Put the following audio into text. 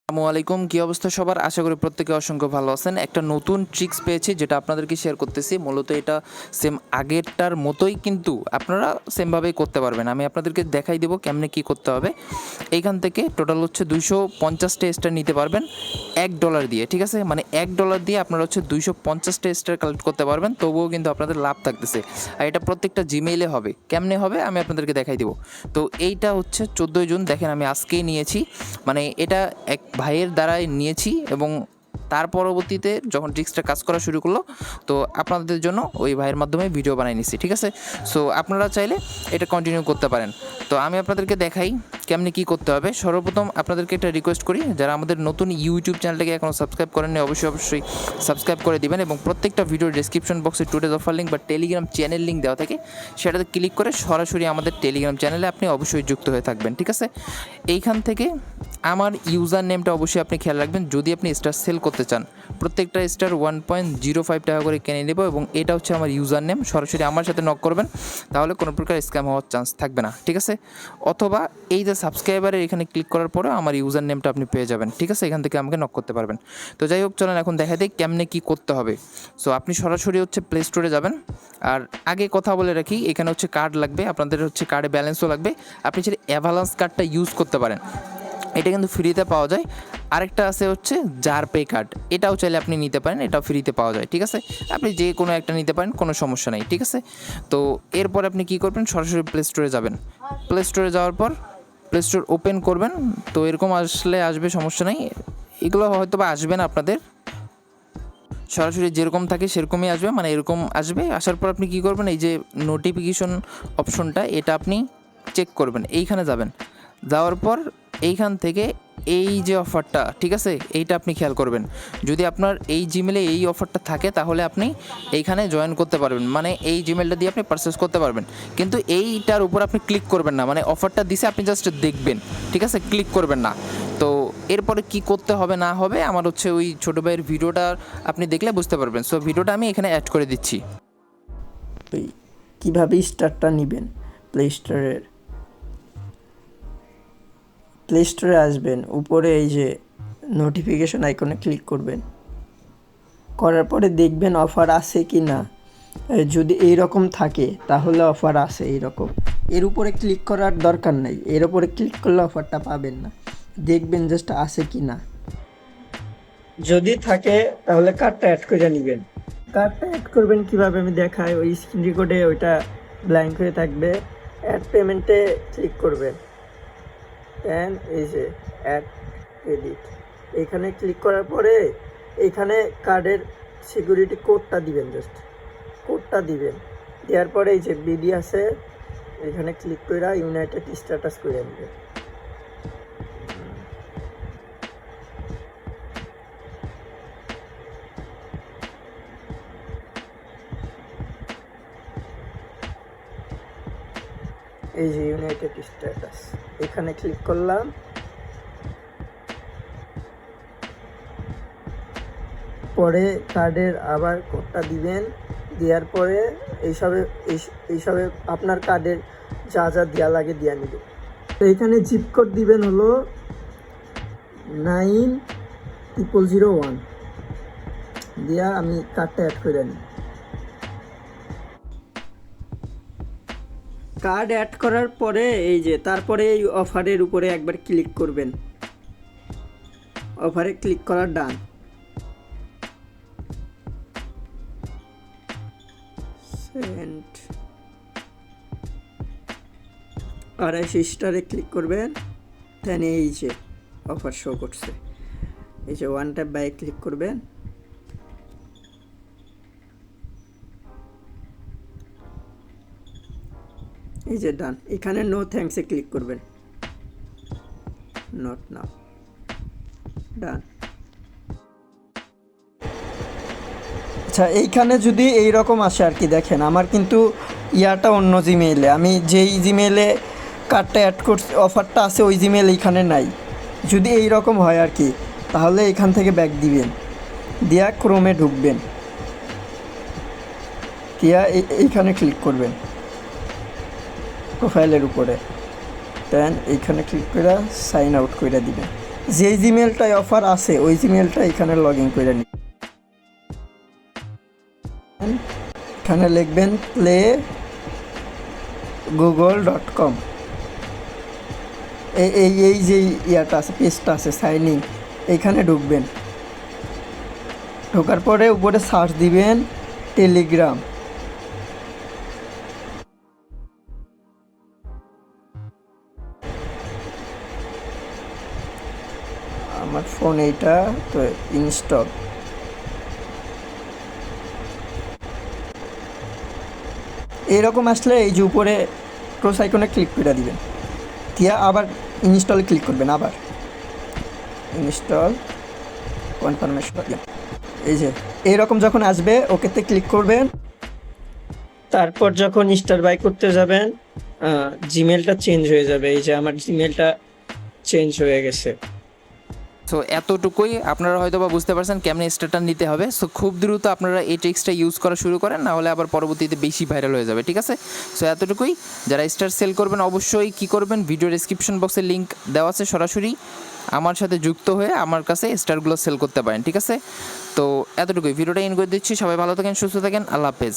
আসসালামু আলাইকুম, কী অবস্থা সবার? আশা করি প্রত্যেকে অসংখ্য ভালো আছেন। একটা নতুন ট্রিক্স পেয়েছি যেটা আপনাদেরকে শেয়ার করতেছি। মূলত এটা সেম আগেরটার মতোই, কিন্তু আপনারা সেমভাবেই করতে পারবেন। আমি আপনাদেরকে দেখাই দেবো কেমনে কী করতে হবে। এইখান থেকে টোটাল হচ্ছে 250টা স্টার নিতে পারবেন $1 দিয়ে, ঠিক আছে? মানে $1 দিয়ে আপনারা হচ্ছে 250টা স্টার কালেক্ট করতে পারবেন, তবুও কিন্তু আপনাদের লাভ থাকতেছে। আর এটা প্রত্যেকটা জিমেইলে হবে। কেমনে হবে আমি আপনাদেরকে দেখাই দেবো। তো এইটা হচ্ছে 14 জুন, দেখেন আমি আজকেই নিয়েছি। মানে এটা এক ভাইয়ের দ্বারাই নিয়েছি এবং তার পরবর্তীতে যখন ট্রিক্সটা কাজ করা শুরু করলো, তো আপনাদের জন্য ওই ভাইয়ের মাধ্যমে ভিডিও বানিয়ে নিচ্ছি, ঠিক আছে? সো আপনারা চাইলে এটা কন্টিনিউ করতে পারেন। তো আমি আপনাদেরকে দেখাই কেমনি কী করতে হবে। সর্বপ্রথম আপনাদেরকে একটা রিকোয়েস্ট করি, যারা আমাদের নতুন ইউটিউব চ্যানেলটাকে এখনও সাবস্ক্রাইব করেননি অবশ্যই সাবস্ক্রাইব করে দিবেন, এবং প্রত্যেকটা ভিডিওর ডেসক্রিপশন বক্সে টুডেজ অফার লিঙ্ক বা টেলিগ্রাম চ্যানেল লিঙ্ক দেওয়া থাকে, সেটাতে ক্লিক করে সরাসরি আমাদের টেলিগ্রাম চ্যানেলে আপনি অবশ্যই যুক্ত হয়ে থাকবেন, ঠিক আছে? এইখান থেকে আমার ইউজার নেমটা অবশ্যই আপনি খেয়াল রাখবেন। যদি আপনি স্টার সেল করতে চান, প্রত্যেকটা স্টার 1.05 টাকা করে কিনে নেব, এবং এটা হচ্ছে আমার ইউজার নেম। সরাসরি আমার সাথে নক করবেন, তাহলে কোনো প্রকার স্ক্যাম হওয়ার চান্স থাকবে না, ঠিক আছে? অথবা এই যে সাবস্ক্রাইবারের এখানে ক্লিক করার পরে আমার ইউজার নেমটা আপনি পেয়ে যাবেন, ঠিক আছে? এখান থেকে আমাকে নক করতে পারবেন। তো যাই হোক, চলেন এখন দেখা দিই কেমনে কী করতে হবে। সো আপনি সরাসরি হচ্ছে প্লে স্টোরে যাবেন। আর আগে কথা বলে রাখি, এখানে হচ্ছে কার্ড লাগবে, আপনাদের হচ্ছে কার্ডে ব্যালেন্সও লাগবে। আপনি চাইলে অ্যাভালান্স কার্ডটা ইউজ করতে পারেন, এটা কিন্তু ফ্রিতে পাওয়া যায়। আরেকটা আছে হচ্ছে জার পে কার্ড, এটাও চাইলে আপনি নিতে পারেন, এটাও ফ্রিতে পাওয়া যায়, ঠিক আছে? আপনি যে কোনো একটা নিতে পারেন, কোনো সমস্যা নেই, ঠিক আছে? তো এরপর আপনি কী করবেন, সরাসরি প্লে স্টোরে যাবেন। প্লে স্টোরে যাওয়ার পর প্লে স্টোর ওপেন করবেন। তো এরকম আসবে, সমস্যা নেই। এগুলো হয়তো বা আসবে না আপনাদের, সরাসরি যেরকম থাকে সেরকমই আসবে, মানে এরকম আসবে। আসার পর আপনি কী করবেন, এই যে নোটিফিকেশন অপশনটা, এটা আপনি চেক করবেন। এইখানে যাবেন, যাওয়ার পর এইখান থেকে এই যে অফারটা, ঠিক আছে, এইটা আপনি খেয়াল করবেন। যদি আপনার এই জিমেলে এই অফারটা থাকে, তাহলে আপনি এইখানে জয়েন করতে পারবেন, মানে এই জিমেলটা দিয়ে আপনি পারচেস করতে পারবেন। কিন্তু এইটার উপর আপনি ক্লিক করবেন না, মানে অফারটা দিছে আপনি জাস্ট দেখবেন, ঠিক আছে? ক্লিক করবেন না। তো এরপরে কি করতে হবে না হবে, আমার হচ্ছে ওই ছোটো ভাইয়ের ভিডিওটা আপনি দেখলে বুঝতে পারবেন। সো ভিডিওটা আমি এখানে অ্যাড করে দিচ্ছি। ওই কীভাবে স্টারটা নেবেন, প্লে স্টোরে আসবেন, উপরে এই যে নোটিফিকেশন আইকনে ক্লিক করবেন। করার পরে দেখবেন অফার আছে কি না। যদি এই রকম থাকে তাহলে অফার আছে এইরকম। এর উপরে ক্লিক করার দরকার নেই, এর উপরে ক্লিক করলে অফারটা পাবেন না। দেখবেন জাস্ট আছে কি না। যদি থাকে তাহলে কার্ডটা অ্যাড করে নেবেন। কার্ডটা অ্যাড করবেন কিভাবে আমি দেখাই, ওই স্ক্রিন রেকর্ডে ওইটা ব্ল্যাঙ্ক হয়ে থাকবে। অ্যাড পেমেন্টে ক্লিক করবেন, দেন এই যে অ্যাড ক্রেডিট, এখানে ক্লিক করার পরে এখানে কার্ডের সিকিউরিটি কোডটা দিবেন, জাস্ট কোডটা দিবেন। দেওয়ার পরে এই যে বিডি আছে, এখানে ক্লিক করে ইউনাইটেড স্ট্যাটাস করে নেবেন। এই যে ইউনাইটেড স্ট্যাটাস, এখানে ক্লিক করলাম। পরে কার্ডের আবার কোডটা দিবেন। দেওয়ার পরে এইসবে আপনার কার্ডের যা যা দেওয়া লাগে দেওয়া নেবেন। তো এখানে জিপ কোড দিবেন হলো 9001 দিয়া আমি কার্ডটা অ্যাড করে নিই। কার্ড অ্যাড করার পরে এই যে তারপরে এই অফারের উপরে একবার ক্লিক করবেন। অফারে ক্লিক করার ডান। সেন্ট 250 স্টারে ক্লিক করবেন। দেন এই যে অফার শো করছে, এই যে ওয়ান ট্যাপ বাই ক্লিক করবেন। এই যে ডান, এখানে নো থ্যাঙ্কসে ক্লিক করবেন, নট নাও, ডান। আচ্ছা, এইখানে যদি এই রকম আসে আর কি, দেখেন আমার কিন্তু ইয়াটা অন্য জিমেইলে, আমি যেই জিমেইলে কার্ডটা অ্যাড করছি অফারটা আছে ওই জিমেইল এইখানে নাই। যদি এই রকম হয় আর কি, তাহলে এখান থেকে ব্যাক দিবেন, দিয়া ক্রোমে ঢুকবেন, দিয়া এইখানে ক্লিক করবেন প্রোফাইলের উপরে, দেন এইখানে ক্লিক করে সাইন আউট করে দিবেন। যে জিমেলটায় অফার আছে ওই জিমেলটা এখানে লগ ইন করে নিন। এখানে লিখবেন play google.com। এই যে ইয়াটা আছে, পেজটা আছে, সাইন ইন, এইখানে ঢুকবেন। ঢোকার পরে উপরে সার্চ দিবেন টেলিগ্রাম। আমার ফোন এইটা তো ইনস্টল। এইরকম আসলে এই যে উপরে ক্রস আইকনে ক্লিক করে দিবেন, দিয়া আবার ইনস্টলে ক্লিক করবেন, আবার ইনস্টল কনফার্মেশন। এই যে এইরকম যখন আসবে ওকেতে ক্লিক করবেন। তারপর যখন স্টার বাই করতে যাবেন জিমেলটা চেঞ্জ হয়ে যাবে। এই যে আমার জিমেলটা চেঞ্জ হয়ে গেছে। সো এতটুকুই আপনারা হয়তো বা বুঝতে পারছেন কেমনে স্টারটা নিতে হবে। সো খুব দ্রুত আপনারা এই ট্রিক্সটা ইউজ করা শুরু করেন, না হলে আবার পরবর্তীতে বেশি ভাইরাল হয়ে যাবে, ঠিক আছে? সো এতটুকুই। যারা স্টার সেল করবেন অবশ্যই কী করবেন, ভিডিও ডেসক্রিপশন বক্সে লিঙ্ক দেওয়া আছে, সরাসরি আমার সাথে যুক্ত হয়ে আমার কাছে স্টারগুলো সেল করতে পারেন, ঠিক আছে? তো এতটুকুই, ভিডিওটা এন্ড করে দিচ্ছি। সবাই ভালো থাকেন, সুস্থ থাকেন, আল্লাহ হাফেজ।